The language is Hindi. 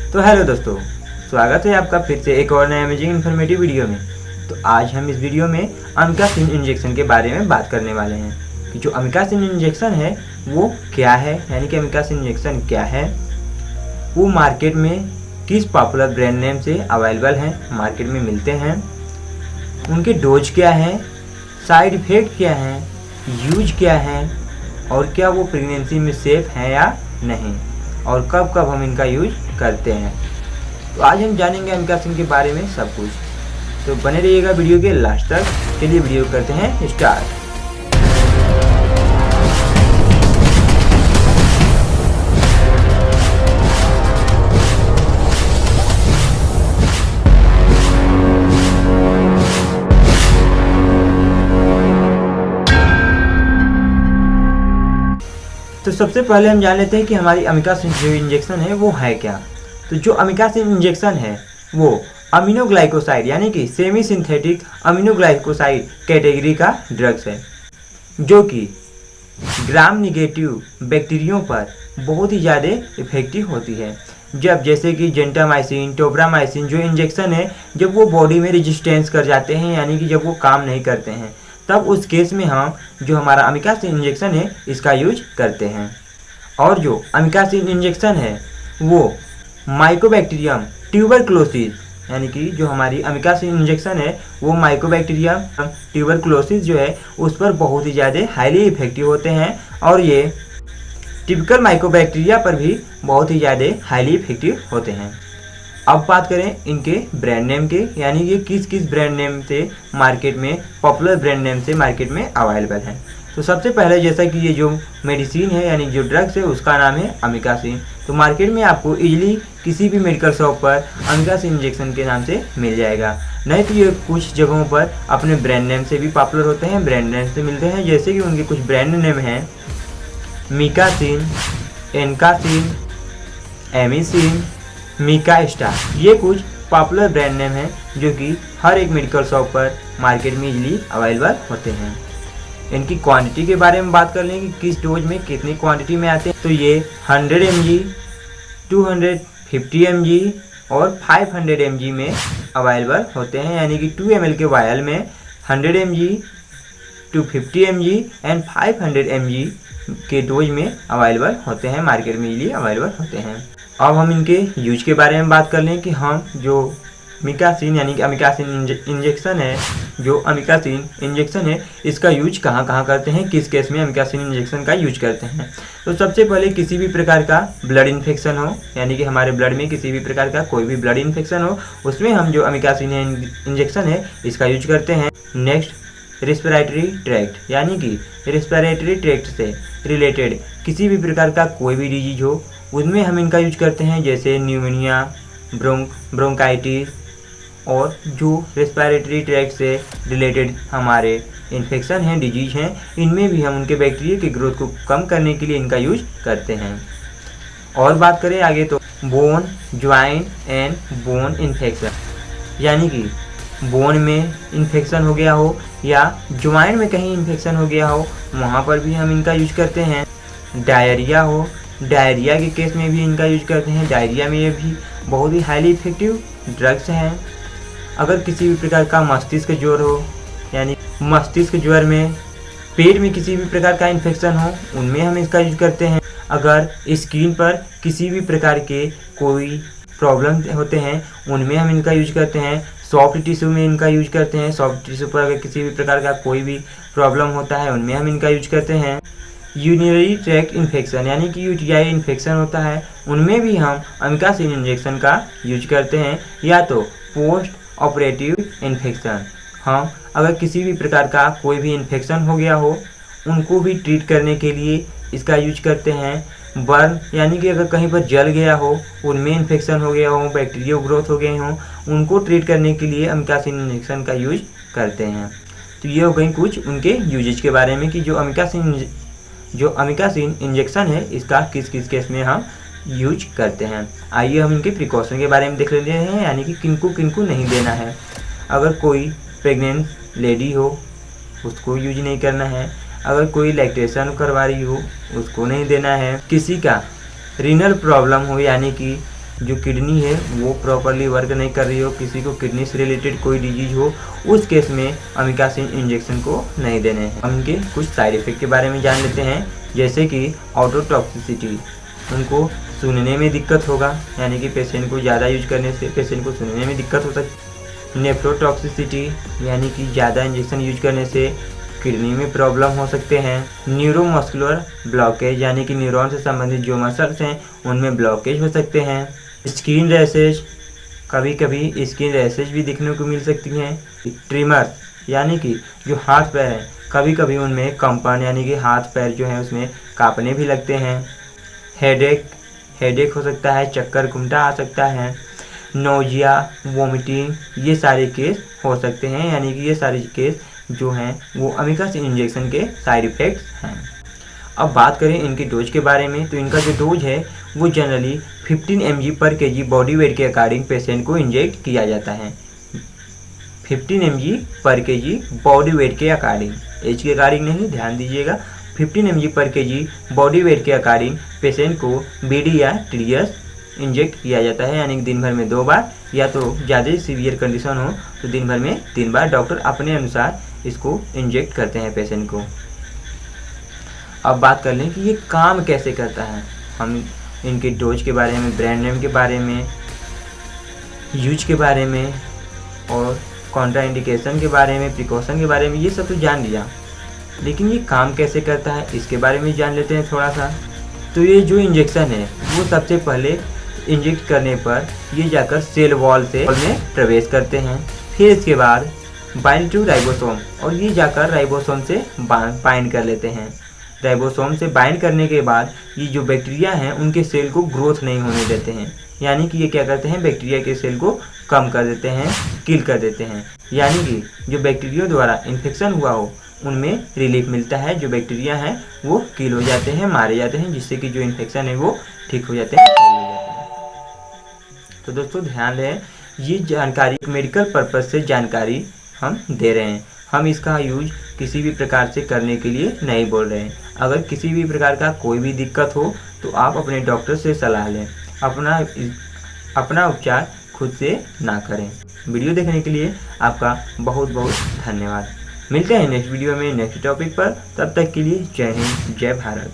तो हेलो दोस्तों, स्वागत है आपका फिर से एक और नया अमेजिंग इन्फॉर्मेटिव वीडियो में। तो आज हम इस वीडियो में अमिकासिन इंजेक्शन के बारे में बात करने वाले हैं कि जो अमिकासिन इंजेक्शन है वो क्या है, यानी कि अमिकासिन इंजेक्शन क्या है, वो मार्केट में किस पॉपुलर ब्रांड नेम से अवेलेबल हैं, मार्केट में मिलते हैं, उनके डोज क्या है, साइड इफ़ेक्ट क्या है, यूज क्या है और क्या वो प्रेगनेंसी में सेफ़ हैं या नहीं, और कब कब हम इनका यूज करते हैं। तो आज हम जानेंगे अमिकासिन के बारे में सब कुछ। तो बने रहिएगा वीडियो के लास्ट तक। चलिए वीडियो करते हैं स्टार्ट। तो सबसे पहले हम जान लेते हैं कि हमारी अमिकासिन जो इंजेक्शन है वो है क्या। तो जो अमिकासिन इंजेक्शन है वो अमीनोग्लाइकोसाइड यानी कि सेमी सिंथेटिक अमीनोग्लाइकोसाइड कैटेगरी का ड्रग्स है, जो कि ग्राम निगेटिव बैक्टीरियों पर बहुत ही ज़्यादा इफेक्टिव होती है। जब जैसे कि जेंटामाइसिन, टोब्रामाइसिन जो इंजेक्शन है जब वो बॉडी में रेजिस्टेंस कर जाते हैं, यानी कि जब वो काम नहीं करते हैं, तब उस केस में हम जो हमारा अमिकासिन इंजेक्शन है इसका यूज करते हैं। और जो अमिकासिन इंजेक्शन है वो माइकोबैक्टीरियम ट्यूबरक्लोसिस, यानी कि जो हमारी अमिकासिन इंजेक्शन है वो माइकोबैक्टीरियम ट्यूबरक्लोसिस जो है उस पर बहुत ही ज़्यादा हाईली इफेक्टिव होते हैं, और ये टिपिकल माइकोबैक्टीरिया पर भी बहुत ही ज़्यादा हाईली इफेक्टिव होते हैं। अब बात करें इनके ब्रांड नेम के, यानी ये किस किस ब्रांड नेम से मार्केट में, पॉपुलर ब्रांड नेम से मार्केट में अवेलेबल है। तो सबसे पहले जैसा कि ये जो मेडिसिन है यानी जो ड्रग्स है उसका नाम है अमिकासिन। तो मार्केट में आपको इजीली किसी भी मेडिकल शॉप पर अमिकासिन इंजेक्शन के नाम से मिल जाएगा। नहीं तो ये कुछ जगहों पर अपने ब्रांड नेम से भी पॉपुलर होते हैं, ब्रांड नेम से मिलते हैं, जैसे कि उनके कुछ ब्रांड नेम हैं मिकासिन, एनकासिन, एमिसिन, मिका स्टार। ये कुछ पॉपुलर ब्रांड नेम हैं जो कि हर एक मेडिकल शॉप पर मार्केट में इजीली अवेलेबल होते हैं। इनकी क्वांटिटी के बारे में बात कर लें कि किस डोज में कितनी क्वांटिटी में आते हैं। तो ये 100 mg, 250 mg और 500 mg में अवेलेबल होते हैं, यानी कि 2 ml के वायल में 100 mg, 250 mg एंड 500 mg के डोज में अवेलेबल होते हैं, मार्केट में इजीली अवेलेबल होते हैं। अब हम इनके यूज के बारे में बात कर लें कि हम जो मिकासिन यानी कि अमिकासिन इंजेक्शन है, जो अमिकासिन इंजेक्शन है इसका यूज कहाँ कहाँ करते हैं, किस केस में अमिकासिन इंजेक्शन का यूज करते हैं। तो सबसे पहले किसी भी प्रकार का ब्लड इन्फेक्शन हो, यानी कि हमारे ब्लड में किसी भी प्रकार का कोई भी ब्लड इन्फेक्शन हो, उसमें हम जो अमिकासिन इंजेक्शन है इसका यूज करते हैं। नेक्स्ट रेस्पिरेटरी ट्रैक्ट, यानी कि रेस्पिरेटरी ट्रैक्ट से रिलेटेड किसी भी प्रकार का कोई भी डिजीज हो उनमें हम इनका यूज करते हैं, जैसे न्यूमोनिया, ब्रोंकाइटिस और जो रेस्पिरेटरी ट्रैक्ट से रिलेटेड हमारे इन्फेक्शन हैं, डिजीज हैं, इनमें भी हम उनके बैक्टीरिया की ग्रोथ को कम करने के लिए इनका यूज करते हैं। और बात करें आगे तो bone, joint and bone infection, यानी कि बोन में इन्फेक्शन हो गया हो या ज्वाइंट में कहीं इन्फेक्शन हो गया हो, वहाँ पर भी हम इनका यूज करते हैं। डायरिया हो, डायरिया के केस में भी इनका यूज करते हैं, डायरिया में ये भी बहुत ही हाईली इफेक्टिव ड्रग्स हैं। अगर किसी भी प्रकार का मस्तिष्क ज्वर हो, यानी मस्तिष्क ज्वर में पेट में किसी भी प्रकार का इन्फेक्शन हो, उनमें हम इसका यूज करते हैं। अगर स्किन पर किसी भी प्रकार के कोई प्रॉब्लम होते हैं उनमें हम इनका यूज करते हैं। सॉफ्ट टिश्यू में इनका यूज करते हैं, सॉफ्ट टिश्यू पर अगर किसी भी प्रकार का कोई भी प्रॉब्लम होता है उनमें हम इनका यूज करते हैं। यूरिनरी ट्रैक्ट इन्फेक्शन, यानी कि यूटीआई इन्फेक्शन होता है, उनमें भी हम अमिकासिन इंजेक्शन का यूज करते हैं। या तो पोस्ट ऑपरेटिव इन्फेक्शन, हम अगर किसी भी प्रकार का कोई भी इन्फेक्शन हो गया हो उनको भी ट्रीट करने के लिए इसका यूज करते हैं। बर्न, यानी कि अगर कहीं पर जल गया हो, उनमें इन्फेक्शन हो गया हो, बैक्टीरिया ग्रोथ हो गए हों, उनको ट्रीट करने के लिए अमिकासिन इंजेक्शन का यूज करते हैं। तो ये हो गई कुछ उनके यूजेज के बारे में कि जो अमिकासिन इंजेक्शन है इसका किस किस केस में हम यूज करते हैं। आइए हम इनके प्रिकॉशन के बारे में देख लेते हैं, यानी कि किनको किनको नहीं देना है। अगर कोई प्रेग्नेंट लेडी हो उसको यूज नहीं करना है, अगर कोई लैक्टेशन करवा रही हो उसको नहीं देना है, किसी का रीनल प्रॉब्लम हो यानी कि जो किडनी है वो प्रॉपरली वर्क नहीं कर रही हो, किसी को किडनी से रिलेटेड कोई डिजीज हो, उस केस में अमिकासिन इंजेक्शन को नहीं देने हैं। हम इनके कुछ साइड इफ़ेक्ट के बारे में जान लेते हैं, जैसे कि ऑटोटॉक्सिसिटी, उनको सुनने में दिक्कत होगा, यानी कि पेशेंट को ज़्यादा यूज करने से पेशेंट को सुनने में दिक्कत हो सकती है। नेफ्रोटॉक्सिसिटी, यानी कि ज़्यादा इंजेक्शन यूज करने से किडनी में प्रॉब्लम हो सकते हैं। न्यूरोमस्कुलर ब्लॉकेज, यानी कि न्यूरॉन से संबंधित जो मसल्स हैं उनमें ब्लॉकेज हो सकते हैं। स्किन रैशेज, कभी कभी स्किन रैशेज भी दिखने को मिल सकती हैं। ट्रिमर, यानी कि जो हाथ पैर हैं कभी कभी उनमें कंपन, यानी कि हाथ पैर जो है उसमें कांपने भी लगते हैं। हेडेक हो सकता है, चक्कर घुमटा आ सकता है। नोजिया, वोमिटिंग, ये सारे केस हो सकते हैं, यानी कि ये सारे केस जो हैं वो अमिकासिन इंजेक्शन के साइड इफ़ेक्ट्स हैं। अब बात करें इनके डोज के बारे में, तो इनका जो डोज है वो जनरली 15 mg पर kg बॉडी वेट के अकॉर्डिंग पेशेंट को इंजेक्ट किया जाता है। 15 mg पर kg बॉडी वेट के अकॉर्डिंग, एज के अकॉर्डिंग नहीं, ध्यान दीजिएगा। 15 mg पर kg बॉडी वेट के अकॉर्डिंग पेशेंट को बीडी या टीडीएस इंजेक्ट किया जाता है, यानी कि दिन भर में 2 बार, या तो ज़्यादा सीवियर कंडीशन हो तो दिन भर में 3 बार डॉक्टर अपने अनुसार इसको इंजेक्ट करते हैं पेशेंट को। अब बात कर लें कि ये काम कैसे करता है। हम इनके डोज के बारे में, ब्रांड नेम के बारे में, यूज के बारे में और कॉन्ट्राइंडिकेशन के बारे में, प्रिकॉशन के बारे में, ये सब तो जान लिया, लेकिन ये काम कैसे करता है इसके बारे में जान लेते हैं थोड़ा सा। तो ये जो इंजेक्शन है वो सबसे पहले इंजेक्ट करने पर ये जाकर सेल वॉल में प्रवेश करते हैं, फिर इसके बाद बाइंड टू राइबोसोम, और ये जाकर राइबोसोम से बाइंड कर लेते हैं। राइबोसोम से बाइंड करने के बाद ये जो बैक्टीरिया हैं उनके सेल को ग्रोथ नहीं होने देते हैं, यानी कि ये क्या करते हैं, बैक्टीरिया के सेल को कम कर देते हैं, किल कर देते हैं, यानी कि जो बैक्टीरिया द्वारा इन्फेक्शन हुआ हो उनमें रिलीफ मिलता है, जो बैक्टीरिया हैं वो किल हो जाते हैं, मारे जाते हैं, जिससे कि जो इन्फेक्शन है वो ठीक हो जाते हैं, सही हो जाते हैं। तो दोस्तों ध्यान रहे, ये जानकारी मेडिकल पर्पज से जानकारी हम दे रहे हैं, हम इसका यूज किसी भी प्रकार से करने के लिए नहीं बोल रहे हैं। अगर किसी भी प्रकार का कोई भी दिक्कत हो तो आप अपने डॉक्टर से सलाह लें, अपना उपचार खुद से ना करें। वीडियो देखने के लिए आपका बहुत बहुत धन्यवाद। मिलते हैं नेक्स्ट वीडियो में नेक्स्ट टॉपिक पर, तब तक के लिए जय हिंद, जय भारत।